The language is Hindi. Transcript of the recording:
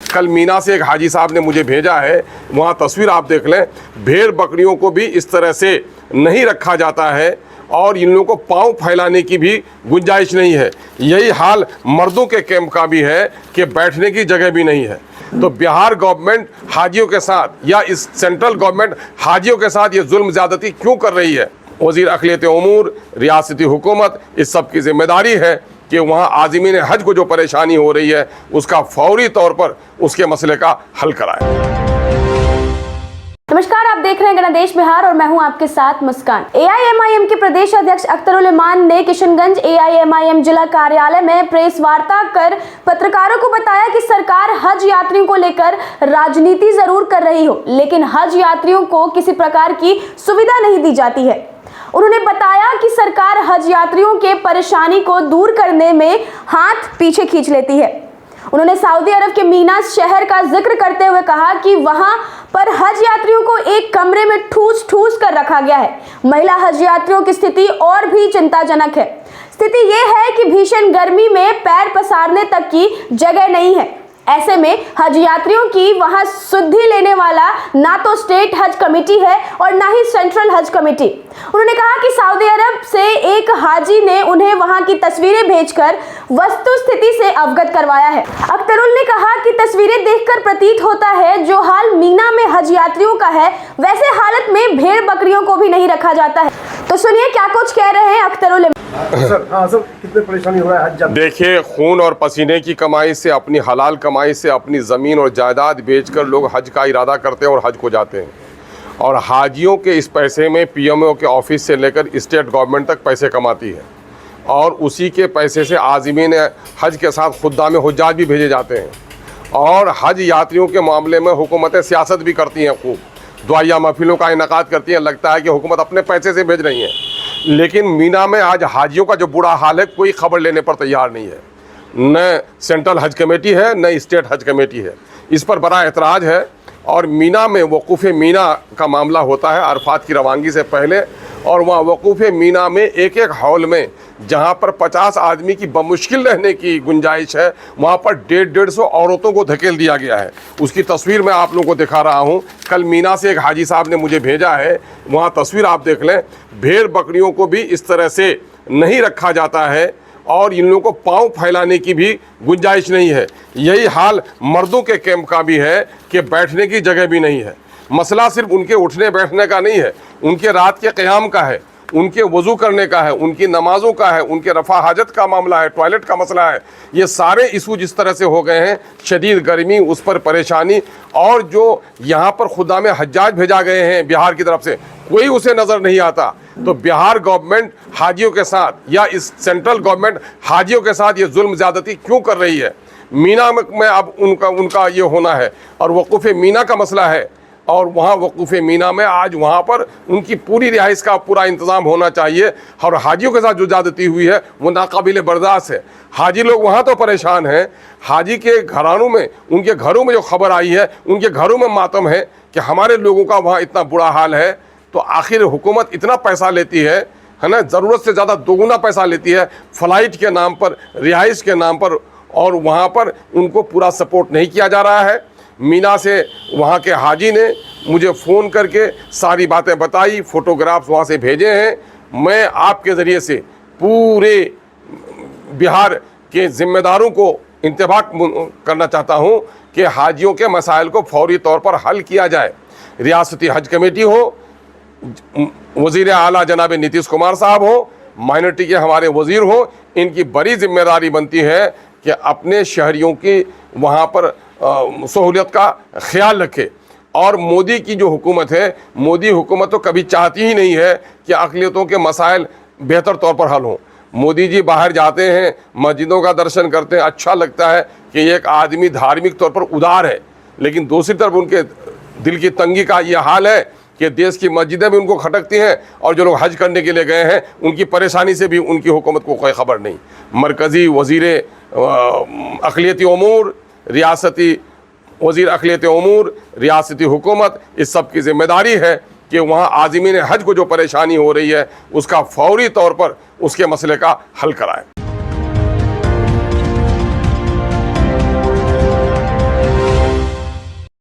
कल मीना से एक हाजी साहब ने मुझे भेजा है, वहाँ तस्वीर आप देख लें। भेड़ बकरियों को भी इस तरह से नहीं रखा जाता है और इन लोगों को पाँव फैलाने की भी गुंजाइश नहीं है। यही हाल मर्दों के कैंप का भी है कि बैठने की जगह भी नहीं है। तो बिहार गवर्नमेंट हाजियों के साथ या इस सेंट्रल गवर्नमेंट हाजियों के साथ ये जुल्म ज़्यादती क्यों कर रही है? वज़ीर अक़लियत उमूर, रियासती हुकूमत, इस सब की जिम्मेदारी है कि वहाँ आज़मीन हज को जो परेशानी हो रही है उसका फौरी तौर पर उसके मसले का हल कराए। नमस्कार, आप देख रहे हैं गणदेश बिहार और मैं हूं आपके साथ मुस्कान। एआईएमआईएम के प्रदेश अध्यक्ष अख्तरुल इमान ने किशनगंज एआईएमआईएम जिला कार्यालय में प्रेस वार्ता कर पत्रकारों को बताया कि सरकार हज यात्रियों को लेकर राजनीति जरूर कर रही हो, लेकिन हज यात्रियों को किसी प्रकार की सुविधा नहीं दी जाती है। उन्होंने बताया कि सरकार हज यात्रियों के परेशानी को दूर करने में हाथ पीछे खींच लेती है। उन्होंने सऊदी अरब के मीना शहर का जिक्र करते हुए कहा कि वहां पर हज यात्रियों को एक कमरे में ठूस ठूस कर रखा गया है। महिला हज यात्रियों की स्थिति और भी चिंताजनक है। स्थिति यह है कि भीषण गर्मी में पैर पसारने तक की जगह नहीं है। ऐसे में हज यात्रियों की वहां सुधि लेने वाला ना तो स्टेट हज कमेटी है और ना ही सेंट्रल हज कमेटी। उन्होंने कहा कि सऊदी अरब से एक हाजी ने उन्हें वहां की तस्वीरें भेजकर वस्तु स्थिति से अवगत करवाया है। अख्तरुल ने कहा कि तस्वीरें देखकर प्रतीत होता है जो हाल मीना में हज यात्रियों का है, वैसे हालत में भेड़ बकरियों को भी नहीं रखा जाता है। तो सुनिए क्या कुछ कह रहे हैं अख्तरुल। सर कितने परेशानी हो रहा है हज? देखिए, खून और पसीने की कमाई से, अपनी हलाल कमाई से अपनी ज़मीन और जायदाद बेचकर लोग हज का इरादा करते हैं और हज को जाते हैं। और हाजियों के इस पैसे में पीएमओ के ऑफिस से लेकर स्टेट गवर्नमेंट तक पैसे कमाती है और उसी के पैसे से आज़मीन हज के साथ खुद्दाम हुज्जाज भी भेजे जाते हैं। और हज यात्रियों के मामले में हुकूमतें सियासत भी करती हैं, खूब दुआया महफिलों का इनेकाद करती हैं। लगता है कि हुकूमत अपने पैसे से भेज रही है, लेकिन मीना में आज हाजियों का जो बुरा हाल है कोई खबर लेने पर तैयार नहीं है। न सेंट्रल हज कमेटी है न स्टेट हज कमेटी है। इस पर बड़ा एतराज़ है। और मीना में वक़ूफ़ मीना का मामला होता है अरफात की रवानगी से पहले, और वहाँ वक़ूफ़ मीना में एक एक हॉल में जहाँ पर 50 आदमी की बमुश्किल रहने की गुंजाइश है, वहाँ पर 150 औरतों को धकेल दिया गया है। उसकी तस्वीर मैं आप लोगों को दिखा रहा हूँ। कल मीना से एक हाजी साहब ने मुझे भेजा है, वहाँ तस्वीर आप देख लें। भेड़ बकरियों को भी इस तरह से नहीं रखा जाता है और इन लोगों को पाँव फैलाने की भी गुंजाइश नहीं है। यही हाल मर्दों के कैंप का भी है कि बैठने की जगह भी नहीं है। मसला सिर्फ उनके उठने बैठने का नहीं है, उनके रात के क़याम का है, उनके वज़ू करने का है, उनकी नमाज़ों का है, उनके रफ़ा हाजत का मामला है, टॉयलेट का मसला है। ये सारे इशू जिस तरह से हो गए हैं, शदीद गर्मी, उस पर परेशानी, और जो यहाँ पर खुदा में हज्जाज भेजा गए हैं बिहार की तरफ से, कोई उसे नज़र नहीं आता। तो बिहार गवर्नमेंट हाजियों के साथ या इस सेंट्रल गवर्नमेंट हाजियों के साथ ये जुल्म ज़्यादती क्यों कर रही है? मीना में अब उनका ये होना है और वक़ूफ़ मीना का मसला है, और वहाँ वक़ूफ़ मीना में आज वहाँ पर उनकी पूरी रिहाइश का पूरा इंतज़ाम होना चाहिए। और हाजियों के साथ जो ज़्यादती हुई है वो नाकाबिले बर्दाश्त है। हाजी लोग वहाँ तो परेशान हैं, हाजी के घरानों में, उनके घरों में जो खबर आई है, उनके घरों में मातम है कि हमारे लोगों का वहाँ इतना बुरा हाल है। तो आखिर हुकूमत इतना पैसा लेती है ना, ज़रूरत से ज़्यादा दोगुना पैसा लेती है फ़्लाइट के नाम पर, रिहाइश के नाम पर, और वहाँ पर उनको पूरा सपोर्ट नहीं किया जा रहा है। मीना से वहाँ के हाजी ने मुझे फ़ोन करके सारी बातें बताई, फ़ोटोग्राफ्स वहाँ से भेजे हैं। मैं आपके ज़रिए से पूरे बिहार के ज़िम्मेदारों को इंतबाह करना चाहता हूँ कि हाजियों के मसाइल को फौरी तौर पर हल किया जाए। रियासती हज कमेटी हो, वज़ीर आला जनाब नीतीश कुमार साहब हो, माइनॉरिटी के हमारे वज़ीर हो, इनकी बड़ी ज़िम्मेदारी बनती है कि अपने शहरियों की वहाँ पर सहूलियत का ख्याल रखे। और मोदी की जो हुकूमत है, मोदी हुकूमत तो कभी चाहती ही नहीं है कि अक़लियतों के मसाइल बेहतर तौर पर हल हों। मोदी जी बाहर जाते हैं, मस्जिदों का दर्शन करते हैं, अच्छा लगता है कि एक आदमी धार्मिक तौर पर उदार है, लेकिन दूसरी तरफ उनके दिल की तंगी का ये हाल है कि देश की मस्जिदें भी उनको खटकती हैं और जो लोग हज करने के लिए गए हैं उनकी परेशानी से भी उनकी हुकूमत को कोई ख़बर नहीं। मरकज़ी वज़ीर अक़लियती उमूर, रियासती वज़ीर अक़लियत उमूर, रियासती हुकूमत, इस सब की ज़िम्मेदारी है कि वहाँ आज़मीन हज को जो परेशानी हो रही है उसका फौरी तौर पर उसके मसले का हल कराएँ।